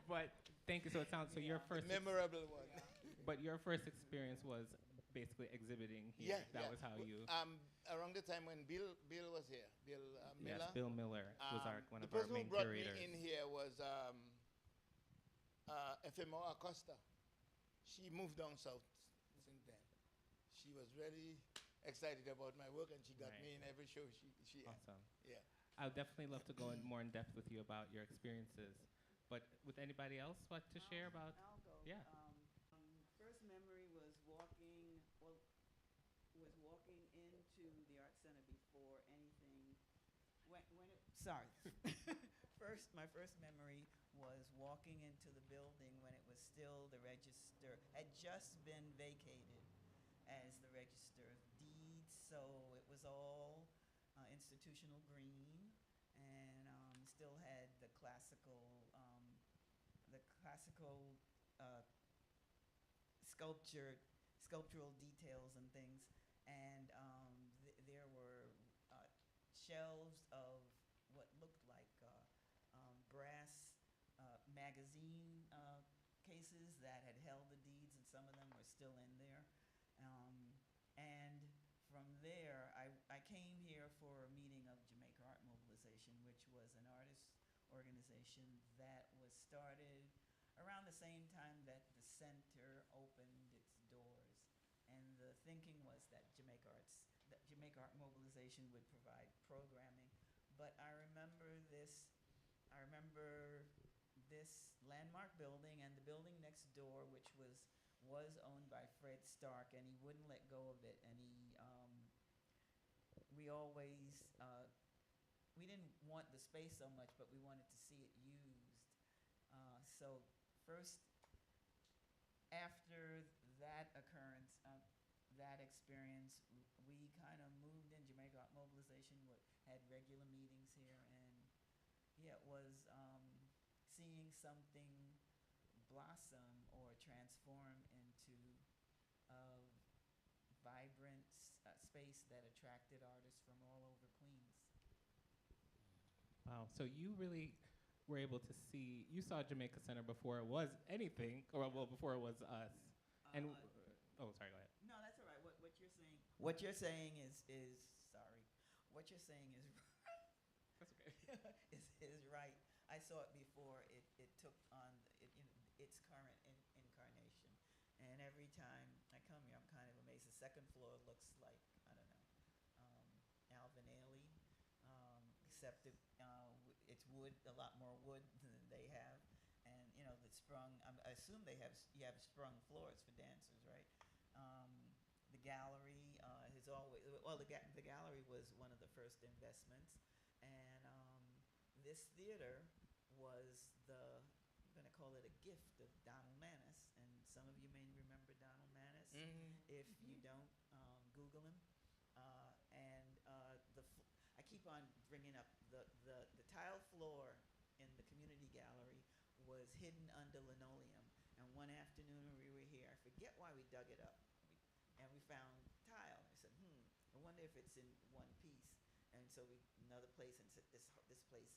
but thank you. So it sounds so your The first memorable one. but your first experience was basically exhibiting here. Yeah, That yeah. was how you. Around the time when Bill was here, Bill Miller. Yes, Bill Miller was one The of our person who main brought curators. me in here was FMO Acosta. She moved down south since then. She was really excited about my work, and she got me in every show she had. Awesome. Yeah. I would definitely love to go in more in depth with you about your experiences. But with anybody else what to share about? I'll go. Yeah. First memory was walking into the Art Center before anything. My first memory was walking into the building when it was still the Register, had just been vacated as the Register of Deeds, so it was all institutional green, and still had the classical uh, sculptural details and things, and there were shelves of what looked like brass magazine cases that had held the deeds, and some of them were still in there. And from there, I came here for a meeting of Jamaica Art Mobilization, which was an artist organization that was started around the same time that the center opened its doors. And the thinking was that Jamaica Art Mobilization would provide programming. But I remember this landmark building and the building next door, which was owned by Fred Stark, and he wouldn't let go of it. And we didn't want the space so much, but we wanted to see it used. So first, after that occurrence, that experience, we kind of moved in. Jamaica Art Mobilization had regular meetings here, and yeah, it was seeing something blossom or transform into a vibrant space that attracted artists from all over Queens. Wow. So you really were able to see. You saw Jamaica Center before it was anything, or well, before it was us. And oh, sorry. Go ahead. No, that's all right. What you're saying? What you're saying is sorry. What you're saying is That's okay. is right. I saw it before it took on its current incarnation, and every time I come here, I'm kind of amazed. The second floor looks like, I don't know, Alvin Ailey, except it's wood, a lot more wood than they have, and the sprung. I assume you have sprung floors for dancers, right? The gallery has always the gallery was one of the first investments, and this theater was I'm going to call it a gift of Donald Maness, and some of you may remember Donald Maness. Mm-hmm. If you don't, Google him. I keep on bringing up the tile floor in the community gallery was hidden under linoleum. And one afternoon when we were here, I forget why we dug it up, and we found tile. I said, I wonder if it's in one piece. And so another place, and said, this place,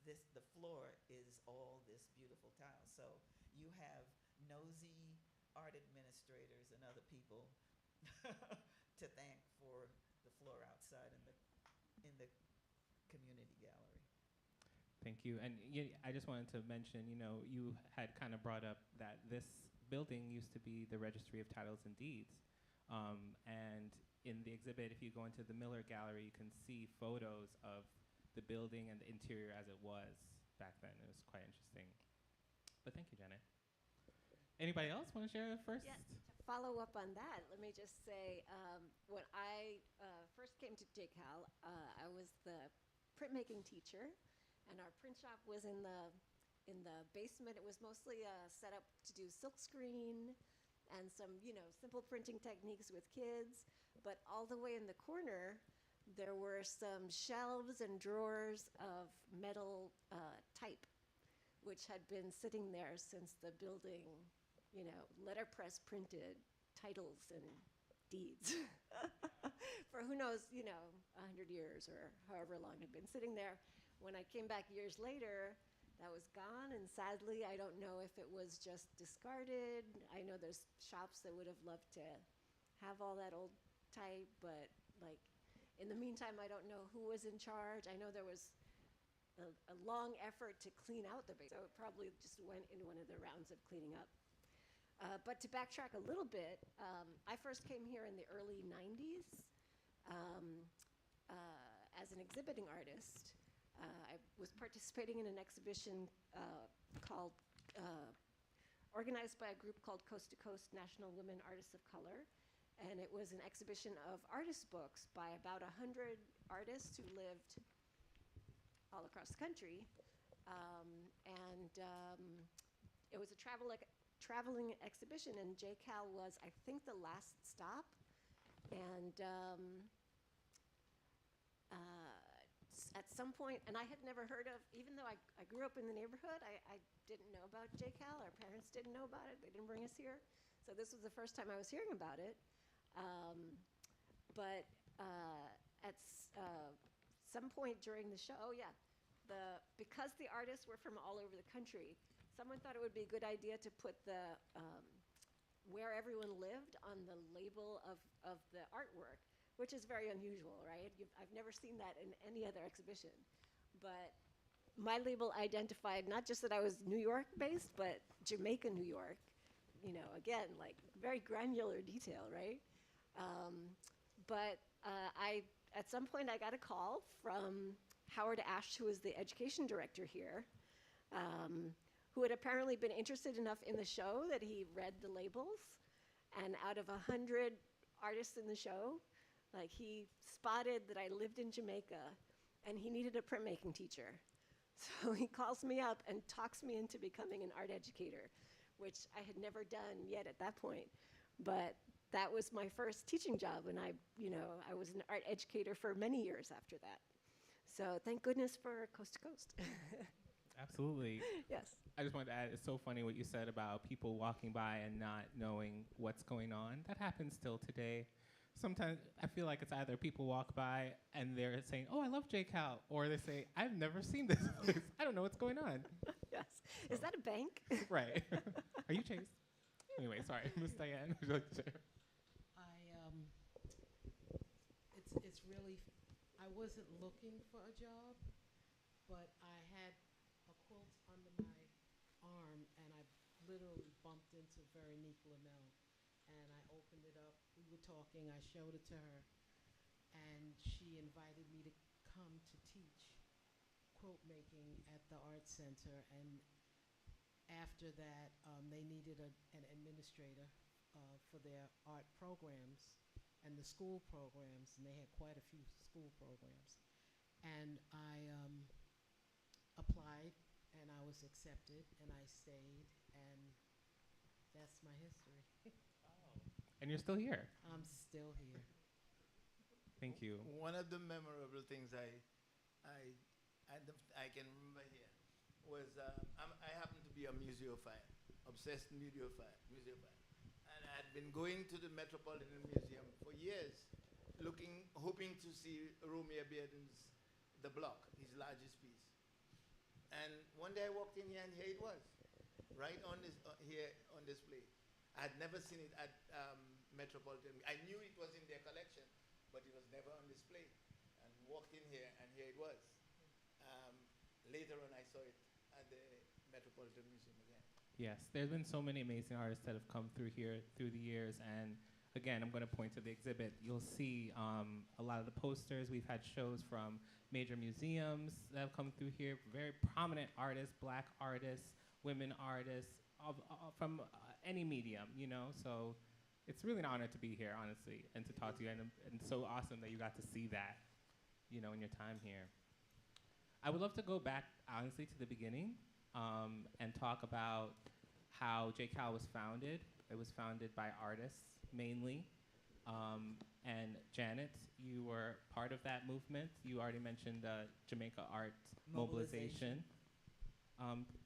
the floor is all this beautiful tile. So you have nosy art administrators and other people to thank for the floor outside in the community gallery. Thank you. And I just wanted to mention, you had kind of brought up that this building used to be the Registry of Titles and Deeds. And in the exhibit, if you go into the Miller Gallery, you can see photos of the building and the interior as it was back then. It was quite interesting. But thank you, Janet. Anybody else want to share first? Yes. To follow up on that, let me just say, when I first came to JCAL, I was the printmaking teacher, and our print shop was in the basement. It was mostly set up to do silkscreen and some, simple printing techniques with kids. But all the way in the corner, there were some shelves and drawers of metal type, which had been sitting there since the building, letterpress printed titles and deeds for who knows, 100 years or however long it had been sitting there. When I came back years later, that was gone, and sadly, I don't know if it was just discarded. I know there's shops that would have loved to have all that old type, but like in the meantime, I don't know who was in charge. I know there was a long effort to clean out the base, so it probably just went in one of the rounds of cleaning up. But to backtrack a little bit, I first came here in the early 90s um, as an exhibiting artist. I was participating in an exhibition called, organized by a group called Coast to Coast National Women Artists of Color. And it was an exhibition of artist books by about 100 artists who lived all across the country. It was a traveling exhibition, and JCAL was, I think, the last stop. And at some point, and I had never heard of, even though I grew up in the neighborhood, I didn't know about JCAL. Our parents didn't know about it. They didn't bring us here. So this was the first time I was hearing about it. But at some point during the show, oh yeah, because the artists were from all over the country, someone thought it would be a good idea to put the where everyone lived on the label of the artwork, which is very unusual, right? I've never seen that in any other exhibition. But my label identified not just that I was New York based, but Jamaica, New York. You know, again, like very granular detail, right? But at some point I got a call from Howard Ash, who was the education director here, who had apparently been interested enough in the show that he read the labels. And out of 100 artists in the show, like he spotted that I lived in Jamaica and he needed a printmaking teacher. So he calls me up and talks me into becoming an art educator, which I had never done yet at that point. But that was my first teaching job, and I was an art educator for many years after that. So thank goodness for Coast to Coast. Absolutely. Yes. I just wanted to add, it's so funny what you said about people walking by and not knowing what's going on. That happens still today. Sometimes I feel like it's either people walk by and they're saying, oh, I love JCAL, or they say, I've never seen this place. I don't know what's going on. Yes. So. Is that a bank? Right. Are you Chase? Anyway, sorry. Miss Diane, would you like to share? It's really, I wasn't looking for a job, but I had a quilt under my arm, and I literally bumped into Veronique Linnell, and I opened it up. We were talking. I showed it to her, and she invited me to come to teach quilt making at the art center. And after that, they needed an administrator for their art programs and the school programs, and they had quite a few school programs. And I applied, and I was accepted, and I stayed, and that's my history. And you're still here. I'm still here. Thank you. One of the memorable things I can remember here was I happen to be a museophile, obsessed museophile. And I had been going to the Metropolitan Museum for years, hoping to see Romeo Bearden's The Block, his largest piece. And one day I walked in here, and here it was, right on this here on display. I had never seen it at Metropolitan. I knew it was in their collection, but it was never on display. And walked in here, and here it was. Later on, I saw it at the Metropolitan Museum again. Yes, there's been so many amazing artists that have come through here through the years. And again, I'm going to point to the exhibit. You'll see a lot of the posters. We've had shows from major museums that have come through here, very prominent artists, black artists, women artists, from any medium, you know. So it's really an honor to be here, honestly, and to talk to you. And so awesome that you got to see that, you know, in your time here. I would love to go back, honestly, to the beginning and talk about how JCAL was founded. It was founded by artists, mainly. And Janet, you were part of that movement. You already mentioned Jamaica Art Mobilization.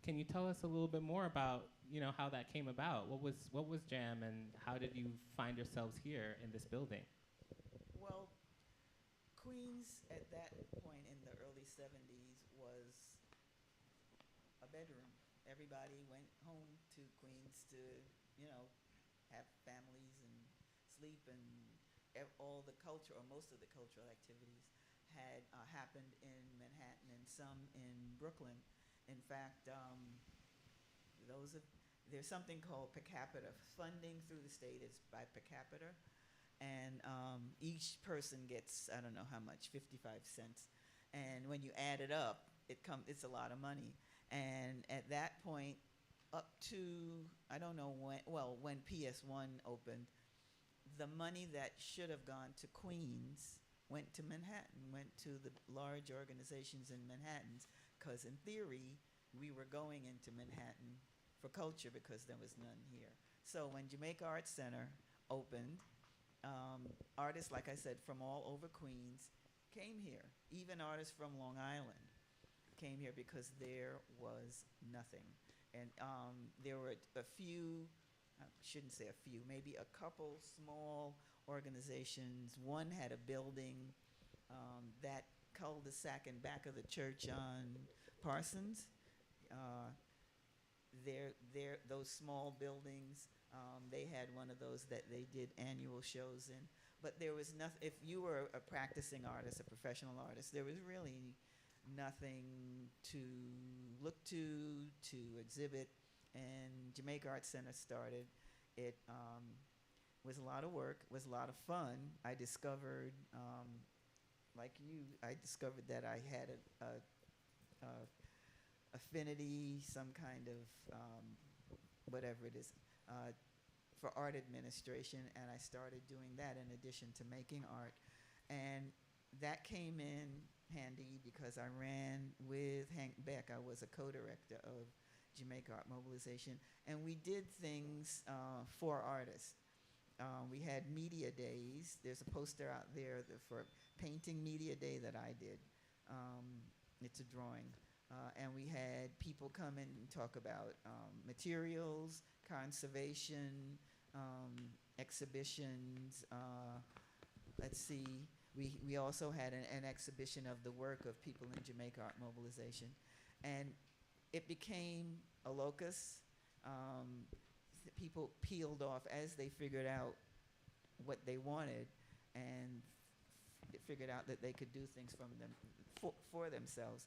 Can you tell us a little bit more about, you know, how that came about? What was JAM, and how did you find yourselves here in this building? Well, Queens at that point in the early 70s was a bedroom. everybody went home to Queens to, you know, have families and sleep, and all the culture, or most of the cultural activities, had happened in Manhattan and some in Brooklyn. In fact, those of there's something called per capita funding through the state is by per capita, and each person gets, I don't know how much, 55 cents, and when you add it up, it's a lot of money. And at that point, up to, I don't know when, well, when PS1 opened, the money that should have gone to Queens went to Manhattan, went to the large organizations in Manhattan, because in theory, we were going into Manhattan for culture because there was none here. So when Jamaica Arts Center opened, artists, like I said, from all over Queens came here. Even artists from Long Island came here because there was nothing. And there were a few, I shouldn't say a few, maybe a couple small organizations. One had a building, that cul-de-sac in back of the church on Parsons. Those small buildings, they had one of those that they did annual shows in. But there was nothing, if you were a practicing artist, a professional artist, there was really nothing to look to exhibit. And Jamaica Arts Center started. It was a lot of work, was a lot of fun. I discovered, like you, I discovered that I had a affinity, some kind of whatever it is, for art administration, and I started doing that in addition to making art. And that came in handy because I ran with Hank Beck. I was a co-director of Jamaica Art Mobilization, and we did things for artists. We had media days. There's a poster out there for Painting Media Day that I did. It's a drawing. And we had people come in and talk about materials, conservation, exhibitions. Let's see, we also had an exhibition of the work of people in Jamaica Art Mobilization. And it became a locus. People peeled off as they figured out what they wanted, and figured out that they could do things for themselves.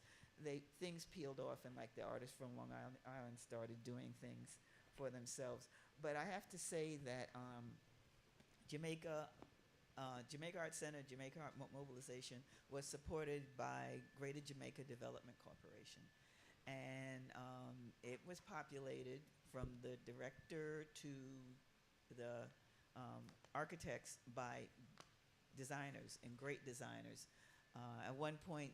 Things peeled off, and like the artists from Long Island started doing things for themselves. But I have to say that Jamaica Arts Center, Jamaica Art Mobilization was supported by Greater Jamaica Development Corporation. And it was populated from the director to the architects by designers, and great designers. At one point,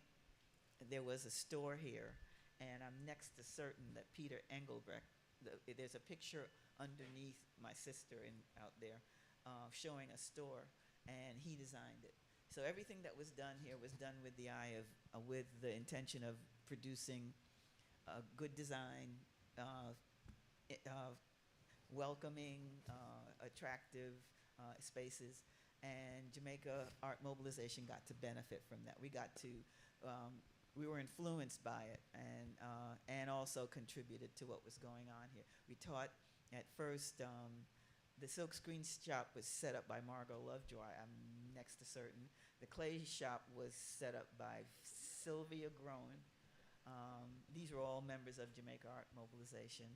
there was a store here, and I'm next to certain that Peter Engelbrecht, there's a picture underneath my sister out there showing a store, and he designed it. So everything that was done here was done with the eye of, with the intention of producing good design, welcoming, attractive spaces. And Jamaica Art Mobilization got to benefit from that. We were influenced by it, and also contributed to what was going on here. We taught at first. The silk screen shop was set up by Margot Lovejoy. I'm next to certain. The clay shop was set up by Sylvia Groen. These were all members of Jamaica Art Mobilization.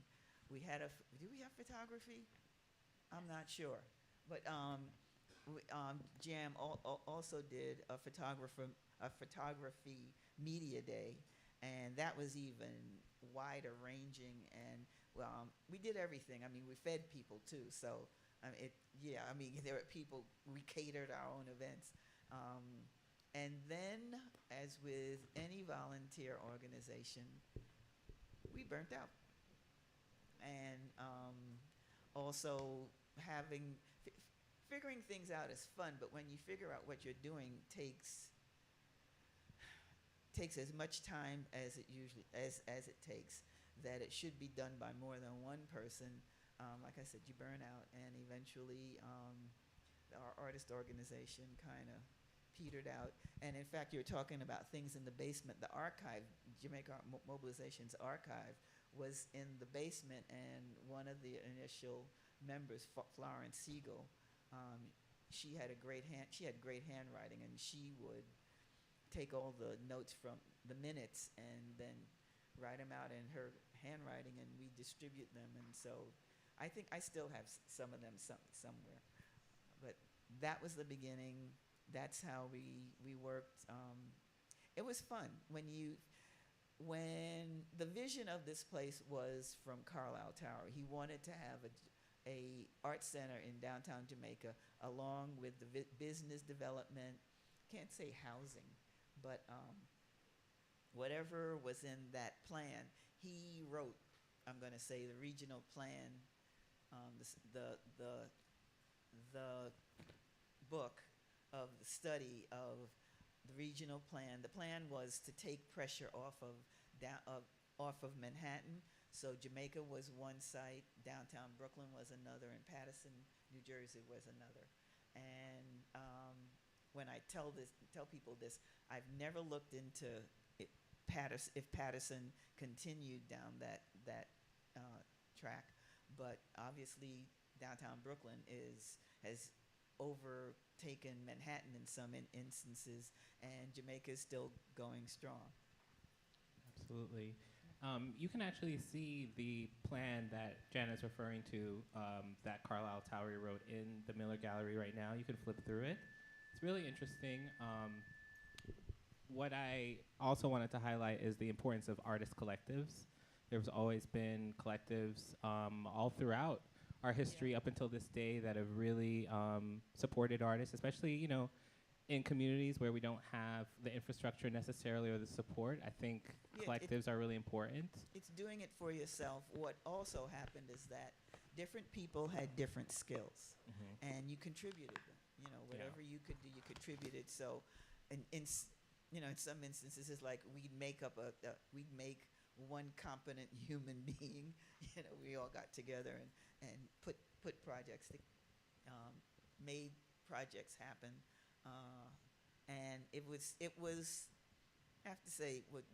Do we have photography? I'm not sure, but Jam also did a photography media day, and that was even wider ranging. And we did everything. I mean, we fed people too. So there were people. We catered our own events. And then, as with any volunteer organization, we burnt out. And also figuring things out is fun, but when you figure out what you're doing takes as much time as it takes, that it should be done by more than one person. Like I said, you burn out, and eventually our artist organization kind of petered out. And in fact, you're talking about things in the basement. The archive, Jamaica Art Mobilization's archive, was in the basement, and one of the initial members, Florence Siegel, um, she had a great hand. She had great handwriting, and she would take all the notes from the minutes and then write them out in her handwriting, and we distribute them. And so, I think I still have some of them somewhere. But that was the beginning. That's how we worked. It was fun when the vision of this place was from Carlisle Tower. He wanted to have a art center in downtown Jamaica, along with the business development. Can't say housing, but whatever was in that plan, he wrote. I'm going to say the regional plan, the book of the study of the regional plan. The plan was to take pressure off of Manhattan. So Jamaica was one site, downtown Brooklyn was another, and Paterson, New Jersey was another. And when I tell people this, I've never looked into if Paterson continued down that track, but obviously downtown Brooklyn has overtaken Manhattan in some instances, and Jamaica is still going strong. Absolutely. You can actually see the plan that Janet's referring to, that Carlisle Towery wrote, in the Miller Gallery right now. You can flip through it. It's really interesting. What I also wanted to highlight is the importance of artist collectives. There's always been collectives all throughout our history up until this day that have really supported artists, especially, in communities where we don't have the infrastructure necessarily or the support. I think collectives are really important. It's doing it for yourself. What also happened is that different people had different skills, and you contributed them. Whatever you could do, you contributed. So, in some instances, it's like we'd make one competent human being. We all got together and put projects, made projects happen. And it was, I have to say, what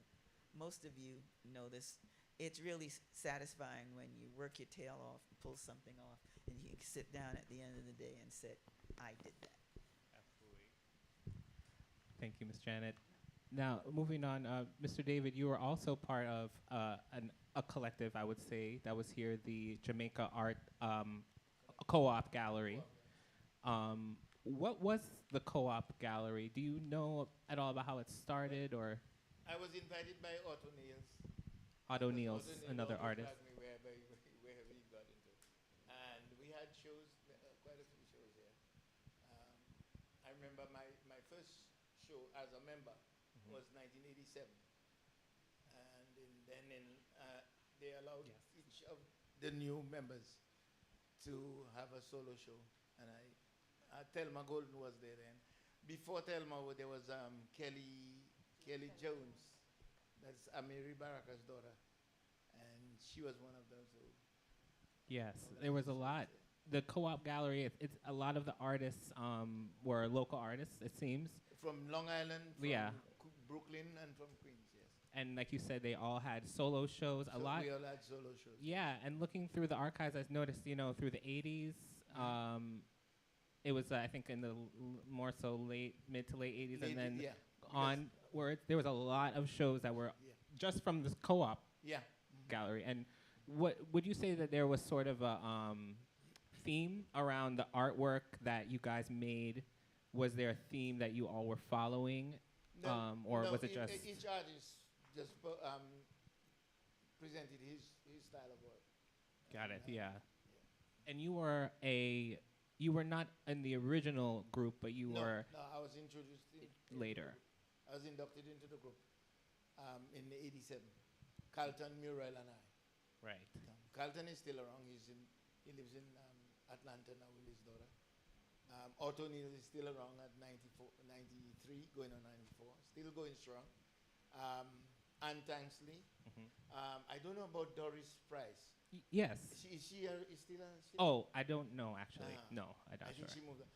most of you know this, it's really satisfying when you work your tail off and pull something off, and you can sit down at the end of the day and say, I did that. Absolutely. Thank you, Ms. Janet. Now, moving on, Mr. David, you were also part of a collective, I would say, that was here, the Jamaica Art Co-op Gallery. What was the Co-op Gallery? Do you know at all about how it started, or? I was invited by Otto Niels. Otto Niels, another artist. Wherever he got into. And we had shows, quite a few shows here. I remember my first show as a member was 1987. And then they allowed each of the new members to have a solo show. And Thelma Golden was there then. Before Thelma, there was Kelly Jones. That's Amiri Baraka's daughter. And she was one of those who... Yes, there was a lot. The Co-op Gallery, it's a lot of the artists were local artists, it seems. From Long Island, from Brooklyn, and from Queens, yes. And like you said, they all had solo shows. We all had solo shows. Yeah, and looking through the archives, I've noticed, through the 80s, it was, I think, in the more so mid to late 80s, and then onward, there was a lot of shows that were just from this Co-op Gallery. And what would you say that there was sort of a theme around the artwork that you guys made? Was there a theme that you all were following, or was it just... Each artist just presented his style of work. Got it, yeah. And you were not in the original group, but you were... No, I was introduced later. I was inducted into the group in 87. Carlton, Muriel, and I. Right. Carlton is still around. He lives in Atlanta now with his daughter. Otto Neal is still around at 93, going on 94, still going strong. Anne Tanksley. I don't know about Doris Price. Yes. Is she still on? Oh, I don't know, actually. No, I'm not sure. I think she moved on.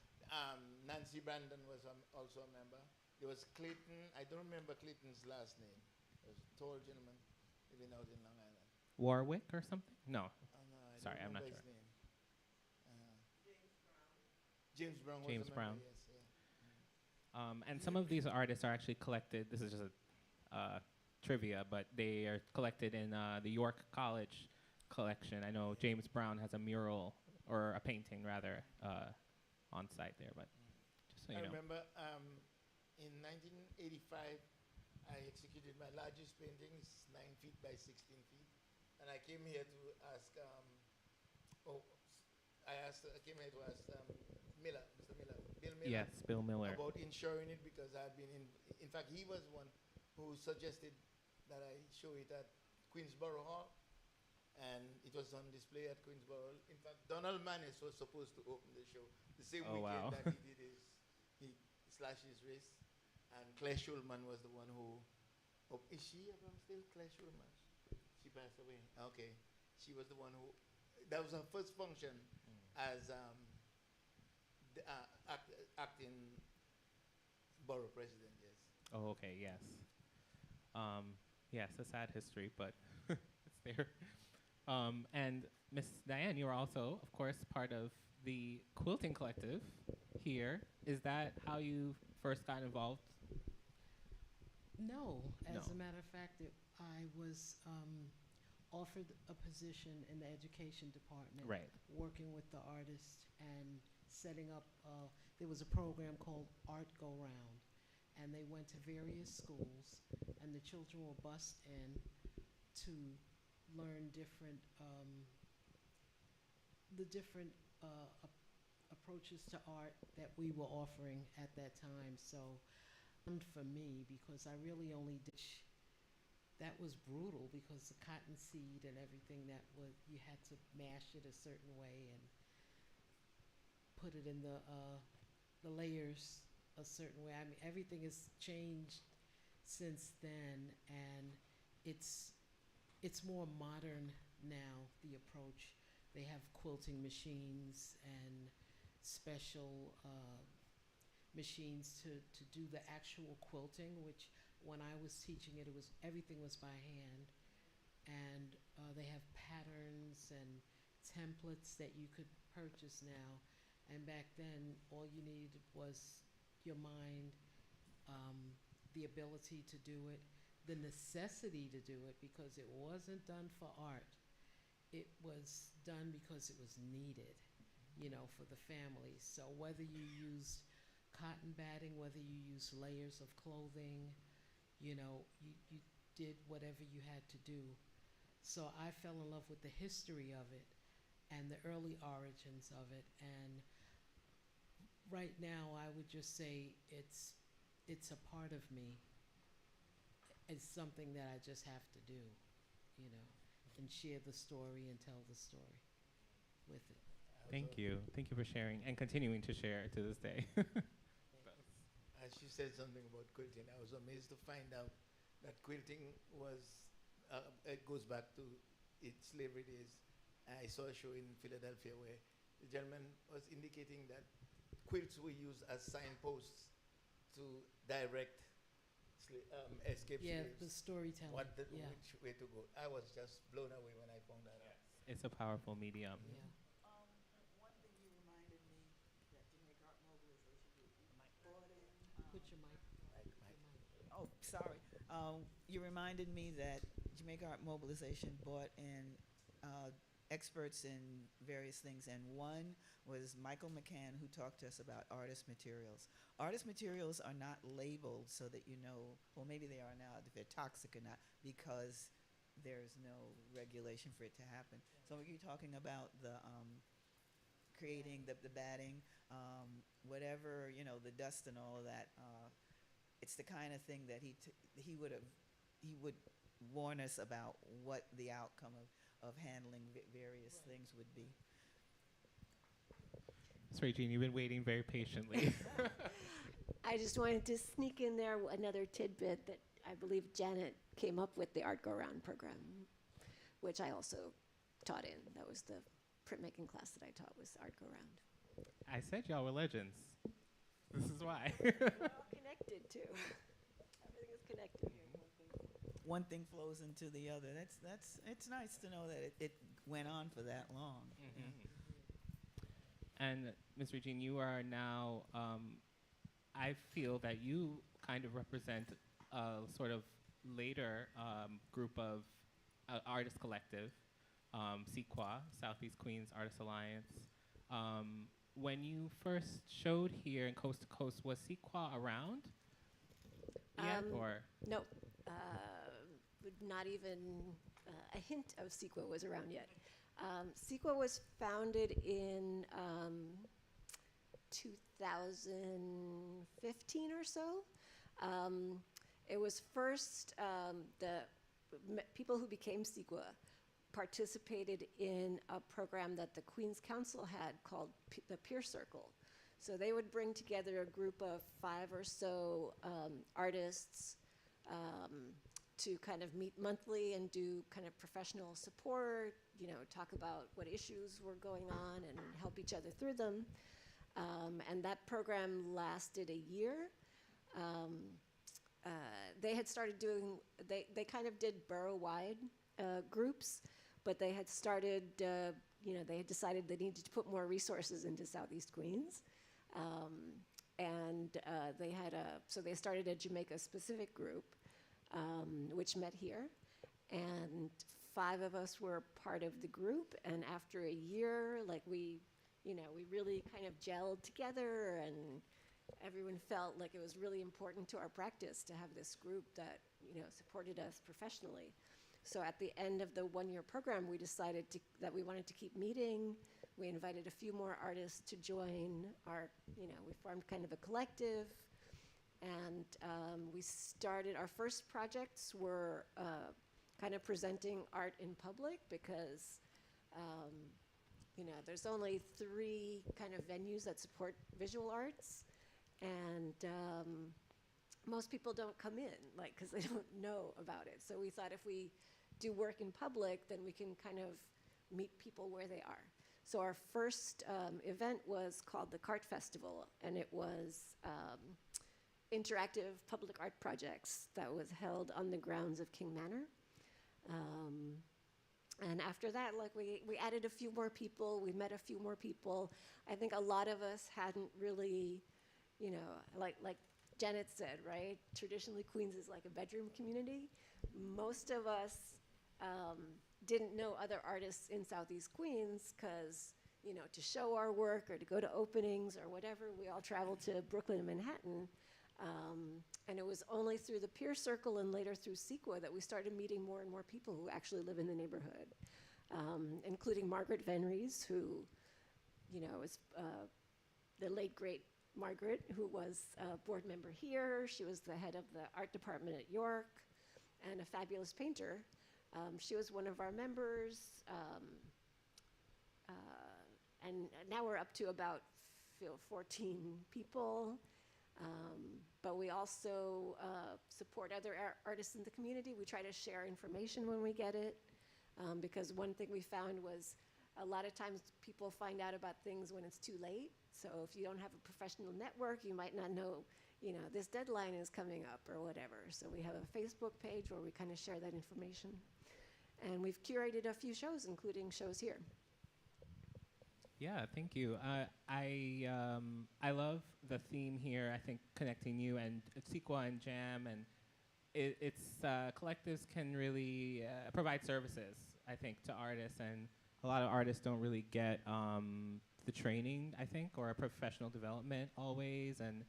Nancy Brandon was also a member. There was Clayton. I don't remember Clayton's last name. It was a tall gentleman living out in Long Island. Warwick or something? No, Oh, no, I sorry, don't I'm not remember his sure. name. James Brown was James a member, Brown. yes, yeah. And some of these artists are actually collected. This is just a trivia, but they are collected in the York College collection. I know James Brown has a mural or a painting rather on site there, but just so I you know. remember in 1985, I executed my largest painting, it's 9 feet by 16 feet. And I came here to ask, I came here to ask Miller, Mr. Miller, Bill Miller, Yes, Bill Miller. about insuring it because I had been in fact, he was one who suggested that I show it at Queensborough Hall, and it was on display at Queensborough. In fact, Donald Manis was supposed to open the show the same Oh, weekend wow. that he slashed his wrist, and Claire Schulman was the one who, is she around still, Claire Schulman? She passed away. Okay, she was the one who, that was her first function as acting borough president, yes. Oh, okay, yes. Yes, a sad history, but it's there. And Miss Diane, you are also, of course, part of the quilting collective here. Is that how you first got involved? No, as No. a matter of fact, I was offered a position in the education department, Right. working with the artists and setting up. There was a program called Art Go Round, and they went to various schools, and the children were bussed in to learn the different approaches to art that we were offering at that time. So for me, because I really only did that was brutal because the cotton seed and everything that was, you had to mash it a certain way and put it in the layers a certain way. I mean, everything has changed since then, and it's more modern now, the approach. They have quilting machines and special machines to do the actual quilting, which when I was teaching it, everything was by hand. And they have patterns and templates that you could purchase now. And back then, all you needed was your mind, the ability to do it, the necessity to do it, because it wasn't done for art. It was done because it was needed, for the families. So whether you used cotton batting, whether you used layers of clothing, you did whatever you had to do. So I fell in love with the history of it and the early origins of it. And right now, I would just say it's a part of me. It's something that I just have to do, and share the story and tell the story with it. Thank you. Thank you for sharing and continuing to share to this day. As she said something about quilting, I was amazed to find out that quilting was, it goes back to its slavery days. I saw a show in Philadelphia where the gentleman was indicating that quilts were used as signposts to direct escape Yeah, slaves. the storytelling. Yeah. Which way to go. I was just blown away when I found that out. It's a powerful medium. Yeah. One thing you reminded me that Jamaica Art Mobilization Group brought in. Put your mic. Oh, sorry. You reminded me that Jamaica Art Mobilization brought in experts in various things, and one was Michael McCann, who talked to us about artist materials. Artist materials are not labeled so that well, maybe they are now, if they're toxic or not, because there's no regulation for it to happen. So you're talking about the creating the batting, whatever, the dust and all of that. It's the kind of thing that he would warn us about what the outcome of handling various things would be. Ms. Regine, you've been waiting very patiently. I just wanted to sneak in there another tidbit that I believe Janet came up with the Art Go Round program, which I also taught in. That was the printmaking class that I taught, was Art Go Round. I said y'all were legends. This is why. We're all connected too. Everything is connected. one thing flows into the other. It's nice to know that it went on for that long. Mm-hmm. And Ms. Regine, you are now, I feel that you kind of represent a sort of later group of artist collective, CEQA, Southeast Queens Artists Alliance. When you first showed here in Coast to Coast, was CEQA around yet, or? No, not even a hint of CEQA was around yet. CEQA was founded in 2015 or so. It was first people who became CEQA participated in a program that the Queen's Council had called the Peer Circle. So they would bring together a group of 5 or so artists to kind of meet monthly and do kind of professional support, talk about what issues were going on and help each other through them. And that program lasted a year. They had started doing, they kind of did borough-wide groups, but they had started, they had decided they needed to put more resources into Southeast Queens. So they started a Jamaica-specific group, which met here. And 5 of us were part of the group. And after a year, we really kind of gelled together, and everyone felt like it was really important to our practice to have this group that, supported us professionally. So at the end of the 1-year program, we decided that we wanted to keep meeting. We invited a few more artists to join our, we formed kind of a collective. And we started, our first projects were kind of presenting art in public because, there's only 3 kind of venues that support visual arts. And most people don't come in, because they don't know about it. So we thought if we do work in public, then we can kind of meet people where they are. So our first event was called the CART Festival, and it was interactive public art projects that was held on the grounds of King Manor. And after that, we added a few more people, we met a few more people. I think a lot of us hadn't really, like Janet said, right? Traditionally, Queens is like a bedroom community. Most of us didn't know other artists in Southeast Queens because, to show our work or to go to openings or whatever, we all traveled to Brooklyn and Manhattan. And it was only through the Peer Circle and later through CEQA that we started meeting more and more people who actually live in the neighborhood, including Margaret Van Ries, who, is the late, great Margaret, who was a board member here. She was the head of the art department at York and a fabulous painter. She was one of our members. And now we're up to about 14 people. But we also support other artists in the community. We try to share information when we get it, because one thing we found was a lot of times people find out about things when it's too late. So if you don't have a professional network, you might not know, this deadline is coming up or whatever. So we have a Facebook page where we kind of share that information. And we've curated a few shows, including shows here. Yeah, thank you. I love the theme here. I think connecting you and CEQA and Jam, and it's collectives can really provide services, I think, to artists, and a lot of artists don't really get the training, I think, or a professional development always, and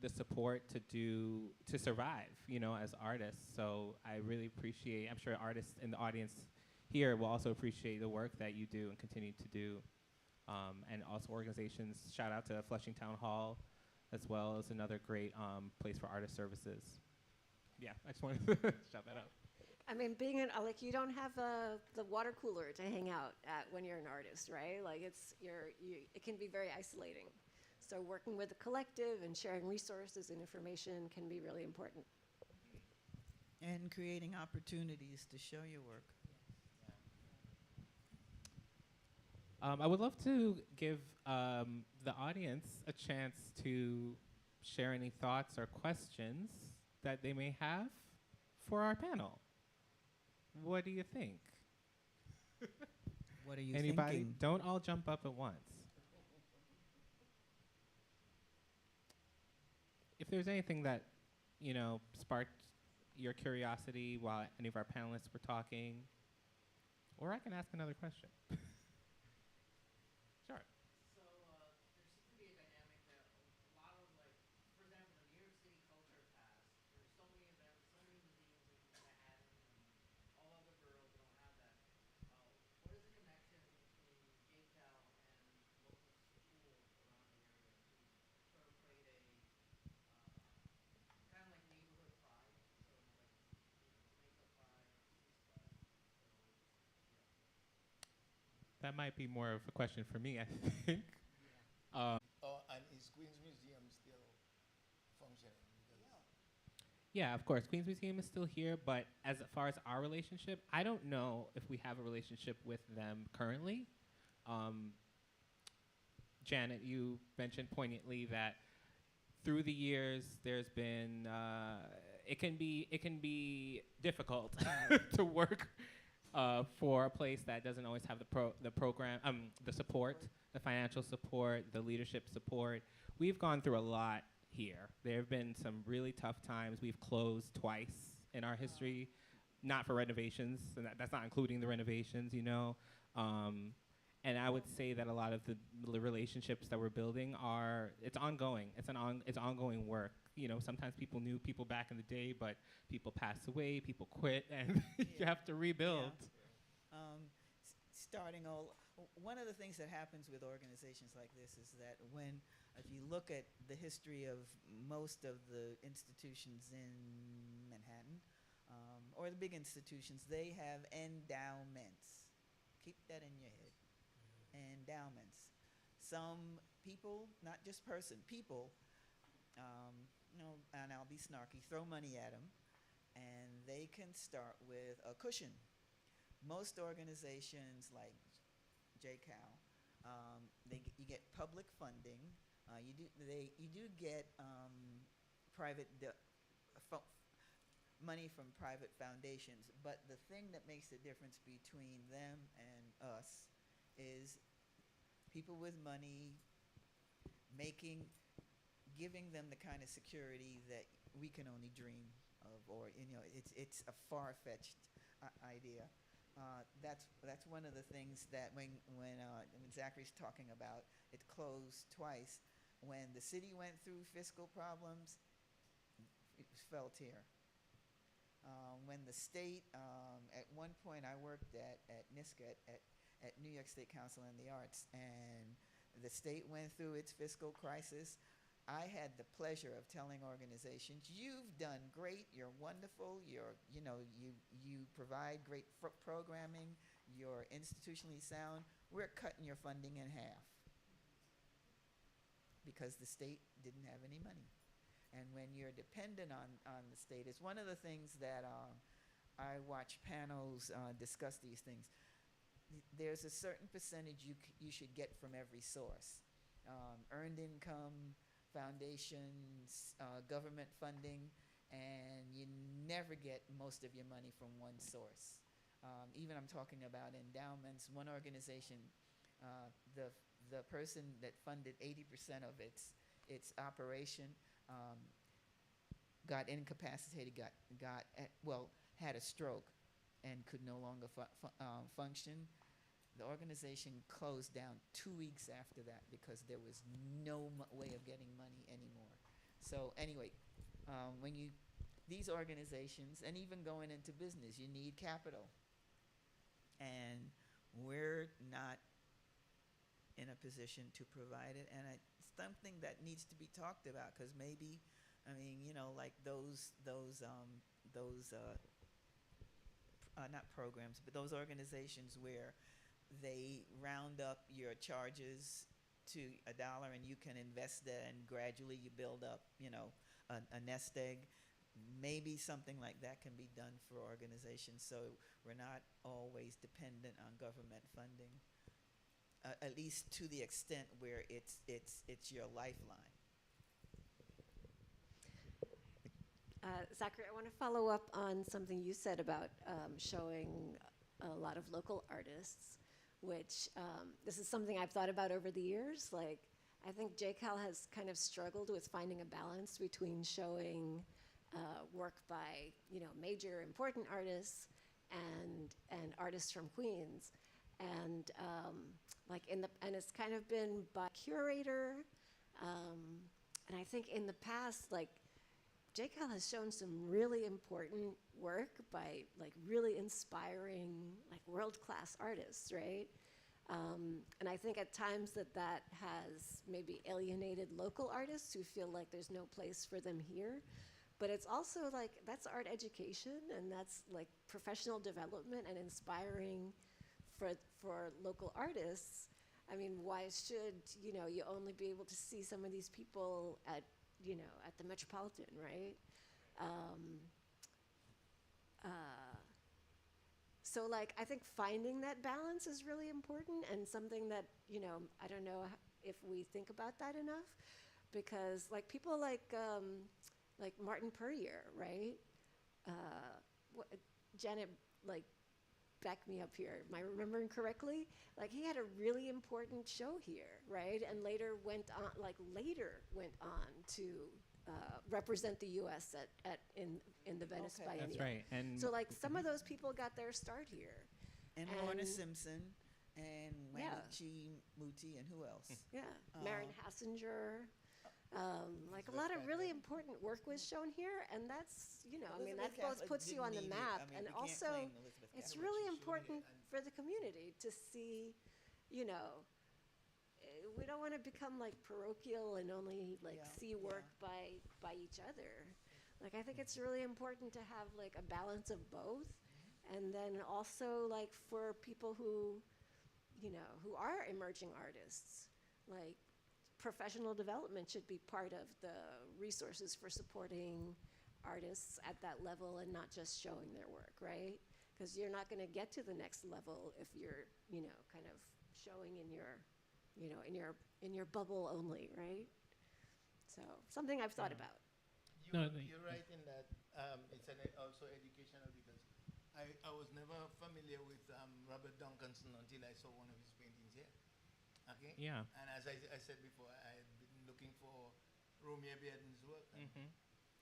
the support to survive, as artists. So I really appreciate. I'm sure artists in the audience here will also appreciate the work that you do and continue to do. And also organizations, shout out to Flushing Town Hall as well as another great place for artist services. Yeah, I just wanted to shout that out. I mean, being you don't have the water cooler to hang out at when you're an artist, right? It can be very isolating. So working with a collective and sharing resources and information can be really important. And creating opportunities to show your work. I would love to give the audience a chance to share any thoughts or questions that they may have for our panel. What do you think? What are you Anybody? thinking? Don't all jump up at once. If there's anything that, sparked your curiosity while any of our panelists were talking, or I can ask another question. Sure. So there seems to be a dynamic that a lot of like, for example, the New York City Culture Pass. There's so many events, so many museums in Manhattan and all over the borough that don't have that. What is the connection between JCAL and local schools around the area to sort of create a kind of like neighborhood pride? So like, Jamaica pride, East pride. So yeah. That might be more of a question for me, I think. Oh, and is Queens Museum still functioning? Because Yeah, of course. Queens Museum is still here, but as far as our relationship, I don't know if we have a relationship with them currently. Um, Janet, you mentioned poignantly that through the years, there's been it can be difficult to work for a place that doesn't always have the program the support, the financial support, the leadership support. We've gone through a lot here. There have been some really tough times. We've closed twice in our history, not for renovations, and that's not including the renovations, Um, and I would say that a lot of the relationships that we're building it's ongoing. It's ongoing work. Sometimes people knew people back in the day, but people pass away, people quit, and you have to rebuild. Starting all one of the things that happens with organizations like this is that when if you look at the history of most of the institutions in Manhattan or the big institutions, they have endowments. Keep that in your head. Endowments. Some people, not just people, and I'll be snarky, throw money at them, and they can start with a cushion. Most organizations like JCAL, you get public funding. You do get private fo- money from private foundations, but the thing that makes the difference between them and us is people with money making giving them the kind of security that we can only dream of, or it's a far-fetched idea. That's one of the things that when Zachary's talking about it closed twice, when the city went through fiscal problems, it was felt here. When the state, at one point I worked at NISCA, at New York State Council on the Arts, and the state went through its fiscal crisis. I had the pleasure of telling organizations, "You've done great. You're wonderful. You provide great programming. You're institutionally sound. We're cutting your funding in half because the state didn't have any money." And when you're dependent on the state, it's one of the things that I watch panels discuss these things. There's a certain percentage you should get from every source. Earned income, foundations, government funding, and you never get most of your money from one source. Even I'm talking about endowments. One organization, the person that funded 80% of its operation got incapacitated, had a stroke, and could no longer function. The organization closed down 2 weeks after that because there was no way of getting money anymore. So anyway, these organizations, and even going into business, you need capital. And we're not in a position to provide it. And it's something that needs to be talked about, because maybe, like those not programs, but those organizations where they round up your charges to $1 and you can invest that, and gradually you build up, a nest egg. Maybe something like that can be done for organizations, so we're not always dependent on government funding, at least to the extent where it's your lifeline. Zachary, I want to follow up on something you said about showing a lot of local artists, which this is something I've thought about over the years. Like, I think JCAL has kind of struggled with finding a balance between showing work by, major important artists and artists from Queens, and and it's kind of been by curator, and I think in the past, like, JCAL has shown some really important work by like really inspiring like world-class artists, right? And I think at times that has maybe alienated local artists who feel like there's no place for them here. But it's also like that's art education and that's like professional development and inspiring for local artists. I mean, why should you only be able to see some of these people at the Metropolitan, right? So like I think finding that balance is really important and something that I don't know if we think about that enough, because like people like Martin Puryear, right? Janet, like, back me up here. Am I remembering correctly? Like he had a really important show here, right? And later went on to represent the U.S. in the Venice Biennial. That's right. And so like some of those people got their start here. And Lorna Simpson and Wanchi Muti and who else? Yeah, Marion Hassinger. Like a lot of really important work was shown here, and that's I mean that both puts you on the map, and also it's really important for the community to see, we don't want to become like parochial and only like see work by each other. Like I think it's really important to have like a balance of both, and then also like for people who are emerging artists, like professional development should be part of the resources for supporting artists at that level and not just showing their work, right? Because you're not going to get to the next level if you're kind of showing in your in your bubble only, right? So something I've thought about. You're right in that it's also educational, because I was never familiar with Robert Duncanson until I saw one of his paintings here. Okay? Yeah. And as I said before, I had been looking for Romeo Bearden's work. And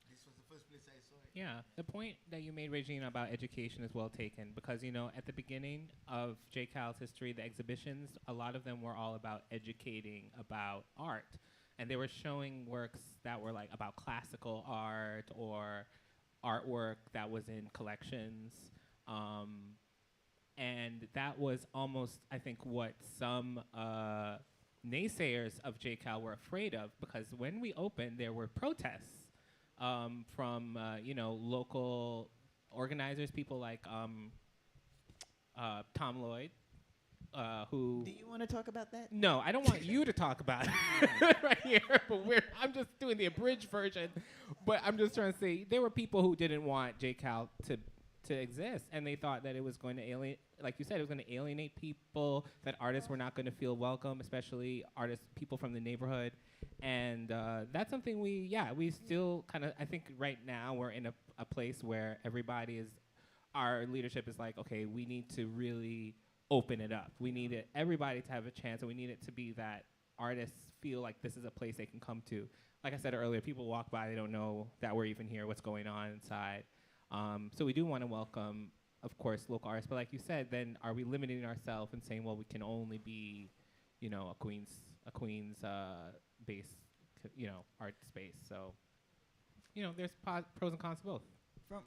this was the first place I saw it. Yeah, the point that you made, Regina, about education is well taken, because, at the beginning of JCAL's history, the exhibitions, a lot of them were all about educating about art. And they were showing works that were like about classical art or artwork that was in collections. And that was almost, I think, what some naysayers of JCAL were afraid of, because when we opened, there were protests from, local organizers, people like Tom Lloyd, who... Do you want to talk about that? No, I don't want you to talk about it right here, but I'm just doing the abridged version. But I'm just trying to say, there were people who didn't want JCAL to exist, and they thought that it was going to alienate, like you said, it was going to alienate people, that artists were not going to feel welcome, especially people from the neighborhood. And that's something we still kind of, I think right now we're in a place where our leadership is like, okay, we need to really open it up. We need everybody to have a chance, and we need it to be that artists feel like this is a place they can come to. Like I said earlier, people walk by, they don't know that we're even here, what's going on inside. So we do want to welcome, of course, local artists. But like you said, then are we limiting ourselves and saying, well, we can only be, a Queens based, art space. So, there's pros and cons to both.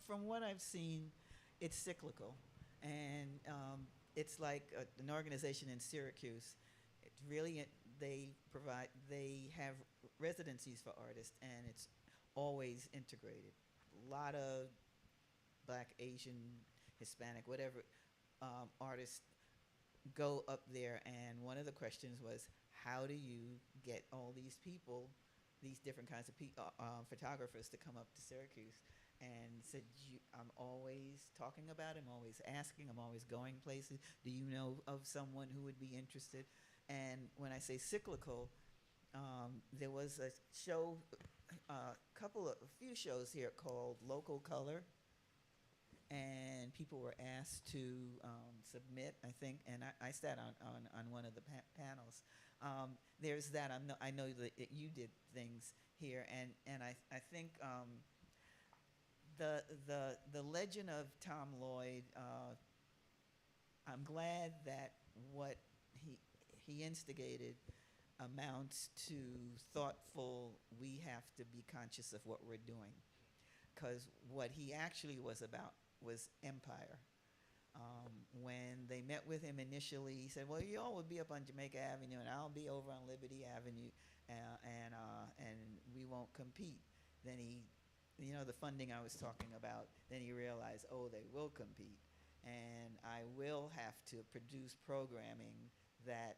From what I've seen, it's cyclical, and it's like an organization in Syracuse. It's really they have residencies for artists, and it's always integrated. A lot of Black, Asian, Hispanic, whatever artists go up there, and one of the questions was, how do you get all these people, these different kinds of photographers to come up to Syracuse? And said, I'm always talking about it, I'm always asking, I'm always going places. Do you know of someone who would be interested? And when I say cyclical, there was a show a few shows here called Local Color, and people were asked to submit, I think, and I sat on one of the panels. There's that. I know that you did things here, and I think the legend of Tom Lloyd. I'm glad that what he instigated amounts to thoughtful. We have to be conscious of what we're doing, because what he actually was about was empire. When they met with him initially, he said, "Well, you all would be up on Jamaica Avenue, and I'll be over on Liberty Avenue, and we won't compete." Then the funding I was talking about. Then he realized, oh, they will compete, and I will have to produce programming that,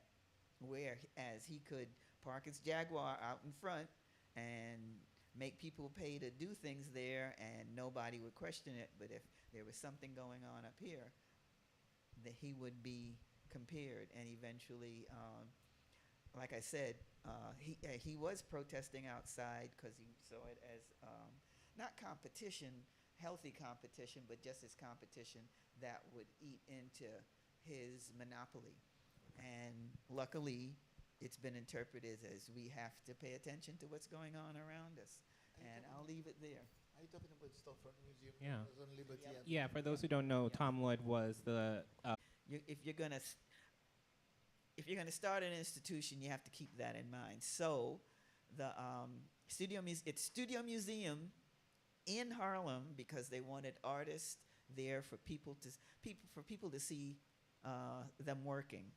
whereas he could park his Jaguar out in front and make people pay to do things there, and nobody would question it. But if there was something going on up here, that he would be compared. And eventually, like I said, he was protesting outside because he saw it as not competition, healthy competition, but just as competition that would eat into his monopoly. And luckily, it's been interpreted as we have to pay attention to what's going on around us. And I'll leave it there. Are you talking about Storefront Museum? Yeah. It was on Liberty Yep. Avenue? Yeah, for those who don't know, Yeah. Tom Lloyd was the If you're gonna start an institution, you have to keep that in mind. So, the it's Studio Museum in Harlem, because they wanted artists there for people to see them working.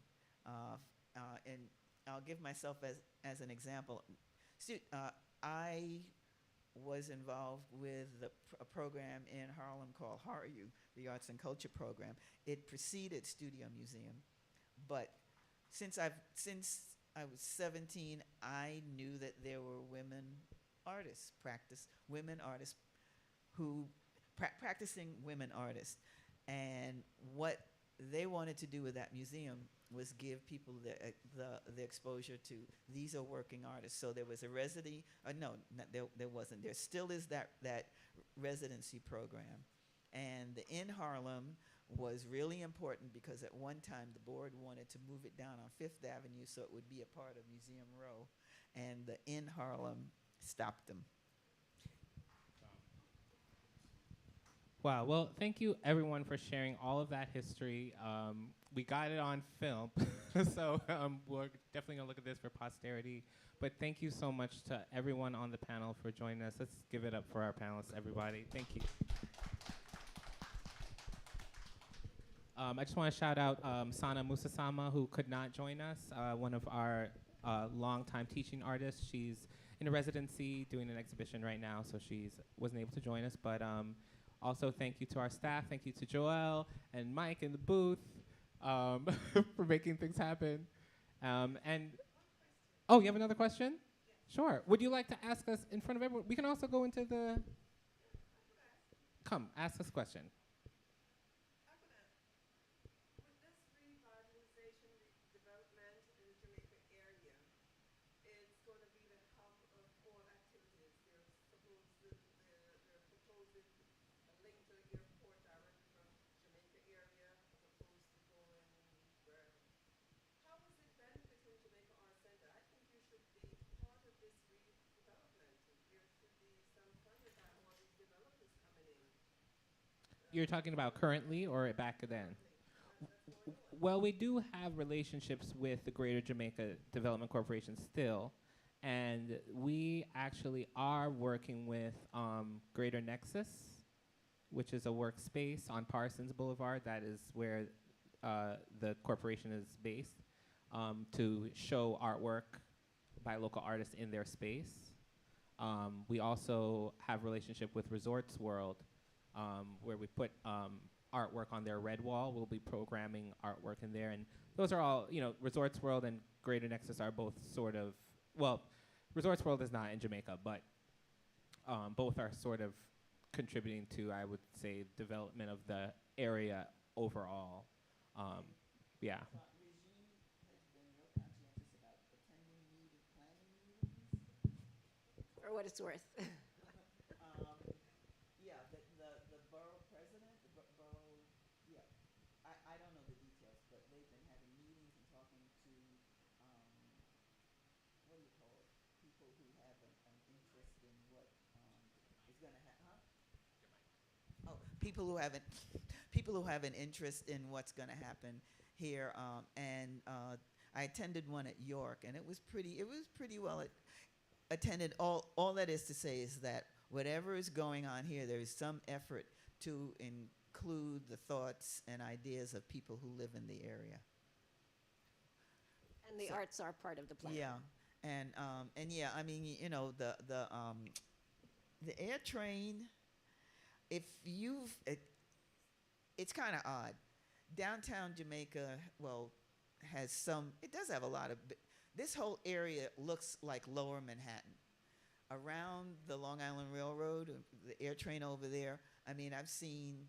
And I'll give myself as an example. I was involved with a program in Harlem called HARU, the Arts and Culture Program. It preceded Studio Museum, but since I was 17, I knew that there were women artists, practicing women artists, and what they wanted to do with that museum was give people the exposure to, these are working artists. So there was a there wasn't. There still is that residency program, and the In Harlem was really important because at one time the board wanted to move it down on Fifth Avenue so it would be a part of Museum Row, and the In Harlem stopped them. Wow. Well, thank you everyone for sharing all of that history. We got it on film, so we're definitely gonna look at this for posterity. But thank you so much to everyone on the panel for joining us. Let's give it up for our panelists, everybody. Thank you. I just want to shout out Sana Musasama, who could not join us, one of our longtime teaching artists. She's in a residency doing an exhibition right now, so she wasn't able to join us. But also thank you to our staff. Thank you to Joel and Mike in the booth for making things happen. Oh, you have another question? Yeah. Sure. Would you like to ask us in front of everyone? We can also go into the... Come, ask us a question. You're talking about currently or back then? Well, we do have relationships with the Greater Jamaica Development Corporation still, and we actually are working with Greater Nexus, which is a workspace on Parsons Boulevard. That is where the corporation is based, to show artwork by local artists in their space. We also have relationship with Resorts World, where we put artwork on their red wall. We'll be programming artwork in there. And those are all, Resorts World and Greater Nexus are both sort of, well, Resorts World is not in Jamaica, but both are sort of contributing to, I would say, development of the area overall. Yeah. Regine has been real conscientious about attending planning meetings. For what it's worth. Yeah, the borough president, borough, yeah, I don't know the details, but they've been having meetings and talking to, what do you call it? People who have an interest in what is going to happen, huh? Oh, people who have an interest in what's going to happen here, and I attended one at York, and it was pretty well attended. All that is to say is that whatever is going on here, there is some effort to include the thoughts and ideas of people who live in the area. And the So- arts are part of the plan. Yeah, and yeah, I mean, you know, the air train. If you've, it's kind of odd. Downtown Jamaica, well, has some. It does have a lot of. This whole area looks like Lower Manhattan. Around the Long Island Railroad, the air train over there. I mean, I've seen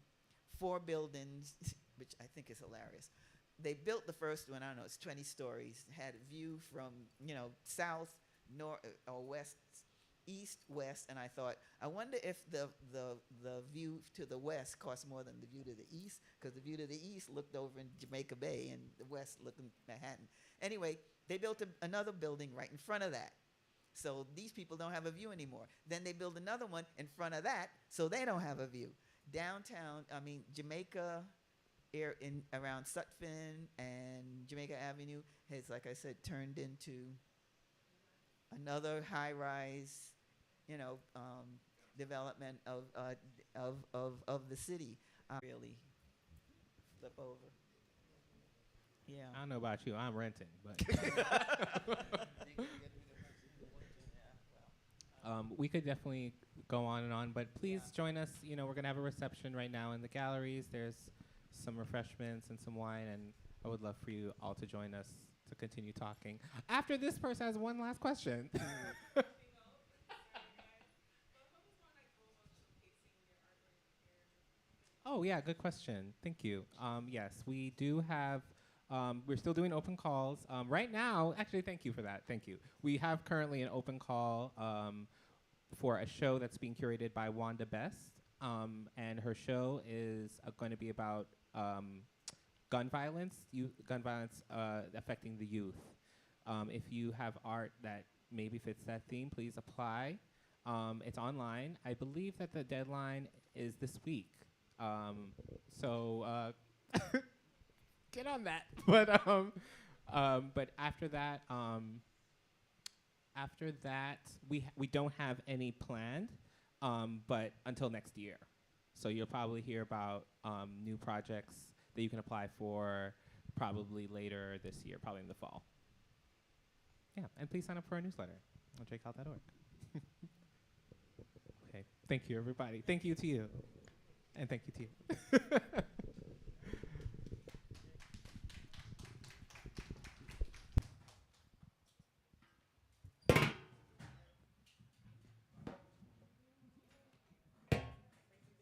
4 buildings, which I think is hilarious. They built the first one. I don't know. It's 20 stories. Had a view from south, north, or west, east, west, and I thought, I wonder if the view to the west cost more than the view to the east, because the view to the east looked over in Jamaica Bay, and the west looked in Manhattan. Anyway, they built another building right in front of that. So these people don't have a view anymore. Then they build another one in front of that, so they don't have a view. Downtown, I mean, Jamaica, around Sutphin and Jamaica Avenue has, like I said, turned into another high-rise, development of the city. Really flip over. Yeah. I don't know about you. I'm renting, but we could definitely go on and on. But please join us. We're going to have a reception right now in the galleries. There's some refreshments and some wine, and I would love for you all to join us to continue talking. After this person has one last question. Oh, yeah, good question. Thank you. Yes, we do have, we're still doing open calls. Right now, actually, thank you for that. Thank you. We have currently an open call for a show that's being curated by Wanda Best. And her show is going to be about gun violence affecting the youth. If you have art that maybe fits that theme, please apply. It's online. I believe that the deadline is this week. So get on that. But after that, we don't have any planned. But until next year, so you'll probably hear about new projects that you can apply for probably later this year, probably in the fall. Yeah, and please sign up for our newsletter on JCAL.org. Okay, thank you, everybody. Thank you to you. And thank you to you.